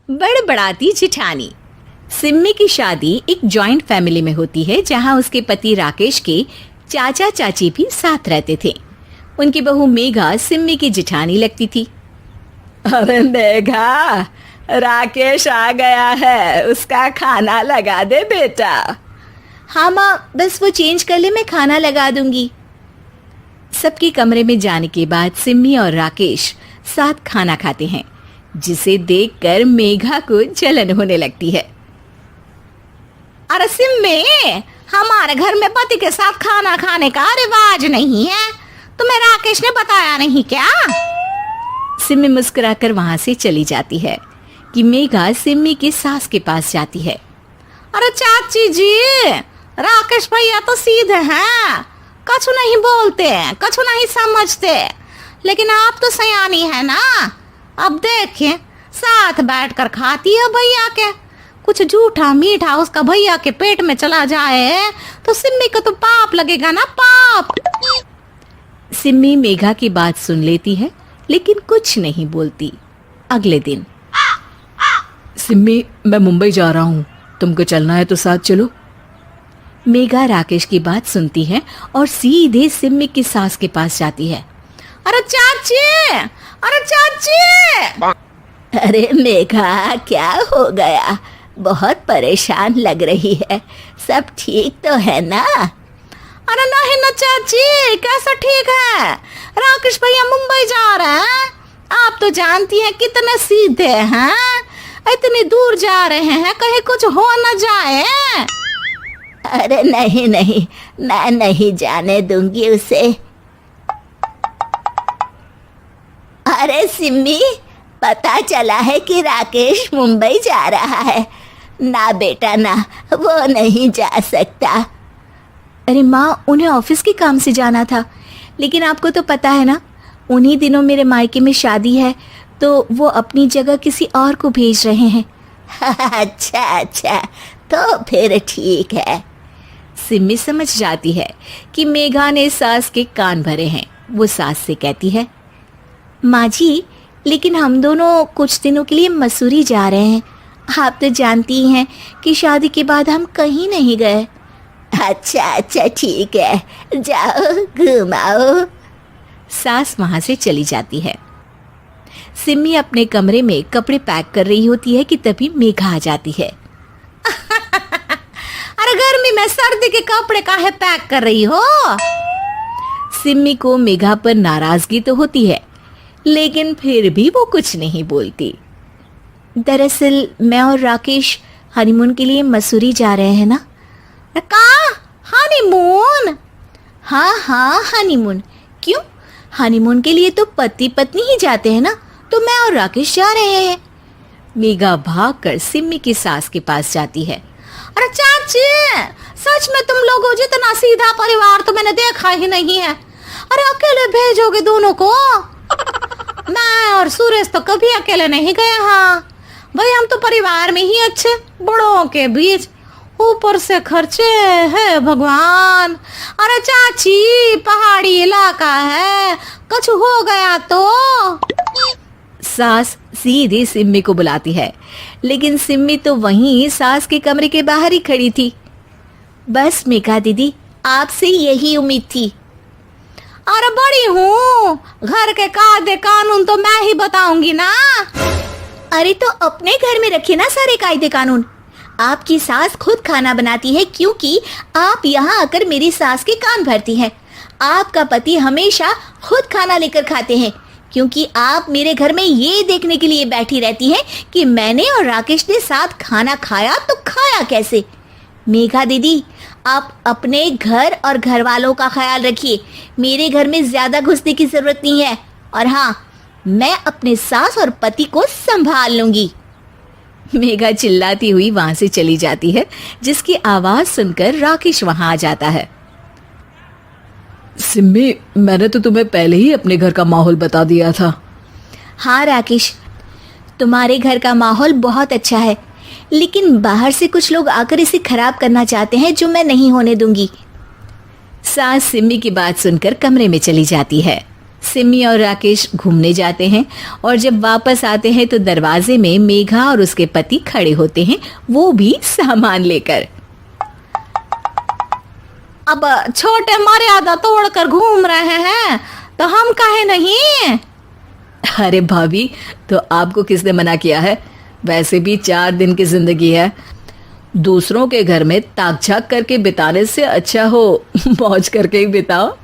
बड़बड़ाती जिठानी। सिम्मी की शादी एक जॉइंट फैमिली में होती है जहां उसके पति राकेश के चाचा चाची भी साथ रहते थे। उनकी बहू मेघा सिम्मी की जिठानी लगती थी। अरे मेघा, राकेश आ गया है, उसका खाना लगा दे बेटा। हाँ माँ, बस वो चेंज कर ले, मैं खाना लगा दूंगी। सबके कमरे में जाने के बाद सिम्मी और राकेश साथ खाना खाते हैं, जिसे देखकर मेघा को जलन होने लगती है। अरे सिम्मी, हमारे घर में पति के साथ खाना खाने का रिवाज नहीं है, तुम्हें राकेश ने बताया नहीं क्या? सिम्मी मुस्कुराकर वहां से चली जाती है कि मेघा सिम्मी की सास के पास जाती है। अरे चाची जी, राकेश भैया तो सीधे हैं, कछु नहीं बोलते, कछु नहीं समझते, लेकिन आप तो सयानी है ना। अब देखिए, साथ बैठकर खाती है भैया के, कुछ झूठा मीठा उसका भैया के पेट में चला जाए तो सिम्मी को तो पाप लगेगा ना, पाप। सिम्मी मेघा की बात सुन लेती है लेकिन कुछ नहीं बोलती। अगले दिन, सिम्मी, मैं मुंबई जा रहा हूँ, तुमको चलना है तो साथ चलो। मेघा राकेश की बात सुनती है और सीधे सिम्मी की सास के पास जाती है। अरे चाची, अरे चाची। अरे मेघा, क्या हो गया? बहुत परेशान लग रही है, सब ठीक तो है ना? अरे नहीं ना चाची, कैसा ठीक है? राकेश भैया मुंबई जा रहे हैं, आप तो जानती हैं कितने सीधे हैं, इतनी दूर जा रहे हैं, कहीं कुछ हो न जाए। अरे नहीं नहीं, मैं नहीं जाने दूंगी उसे। अरे सिम्मी, पता चला है कि राकेश मुंबई जा रहा है। ना बेटा ना, वो नहीं जा सकता। अरे माँ, उन्हें ऑफिस के काम से जाना था, लेकिन आपको तो पता है ना, उन्हीं दिनों मेरे मायके में शादी है, तो वो अपनी जगह किसी और को भेज रहे हैं। अच्छा अच्छा, तो फिर ठीक है। सिम्मी समझ जाती है कि मेघा ने सास के कान भरे हैं। वो सास से कहती है, माँ जी, लेकिन हम दोनों कुछ दिनों के लिए मसूरी जा रहे हैं। आप तो जानती हैं कि शादी के बाद हम कहीं नहीं गए। अच्छा अच्छा, ठीक है, जाओ घुमाओ। सास वहां से चली जाती है। सिम्मी अपने कमरे में कपड़े पैक कर रही होती है कि तभी मेघा आ जाती है। अरे गर्मी में सर्दी के कपड़े काहे पैक कर रही हो? सिम्मी को मेघा पर नाराजगी तो होती है, लेकिन फिर भी वो कुछ नहीं बोलती। दरअसल मैं और राकेश हनीमून के लिए मसूरी जा रहे हैं ना। का हनीमून? हाँ हाँ, हनीमून। क्यों? हनीमून के लिए तो पति पत्नी ही जाते हैं ना, तो मैं और राकेश जा रहे हैं। मेघा भागकर सिम्मी की सास के पास जाती है। अरे चाची, सच में तुम लोगों जितना सीधा परिवार तो मैंने देखा ही नहीं है। अरे अकेले भेजोगे दोनों को? मैं और सुरेश तो कभी अकेले नहीं गए। हाँ भाई, हम तो परिवार में ही अच्छे, बड़ों के बीच, ऊपर से खर्चे है भगवान। अरे चाची, पहाड़ी इलाका है, कुछ हो गया तो? सास सीधे सिम्मी को बुलाती है, लेकिन सिम्मी तो वहीं सास के कमरे के बाहर ही खड़ी थी। बस मेघा दीदी, आपसे यही उम्मीद थी। अरे बड़ी हूँ, घर के कायदे कानून तो मैं ही बताऊंगी ना। अरे तो अपने घर में रखिए ना सारे कायदे कानून। आपकी सास खुद खाना बनाती है, क्योंकि आप यहाँ आकर मेरी सास के कान भरती हैं। आपका पति हमेशा खुद खाना लेकर खाते हैं, क्योंकि आप मेरे घर में ये देखने के लिए बैठी रहती हैं कि मैंने और राकेश ने साथ खाना खाया तो खाया कैसे। मेघा दीदी, आप अपने घर और घर वालों का ख्याल रखिए। मेरे घर में ज्यादा घुसने की जरूरत नहीं है, और हाँ, मैं अपने सास और पति को संभाल लूंगी। मेघा चिल्लाती हुई वहां से चली जाती है, जिसकी आवाज सुनकर राकेश वहां आ जाता है। सिम्मी, मैंने तो तुम्हें पहले ही अपने घर का माहौल बता दिया था। हाँ राकेश, तुम्हारे घर का माहौल बहुत अच्छा है, लेकिन बाहर से कुछ लोग आकर इसे खराब करना चाहते हैं, जो मैं नहीं होने दूंगी। सास सिम्मी की बात सुनकर कमरे में चली जाती है। सिमी और राकेश घूमने जाते हैं और जब वापस आते हैं तो दरवाजे में मेघा और उसके पति खड़े होते हैं, वो भी सामान लेकर। अब छोटे मर्यादा तोड़कर घूम रहे हैं तो हम काहे नहीं। अरे भाभी, तो आपको किसने मना किया है? वैसे भी 4 दिन की जिंदगी है, दूसरों के घर में ताक झाक करके बिताने से अच्छा हो मौज करके ही बिताओ।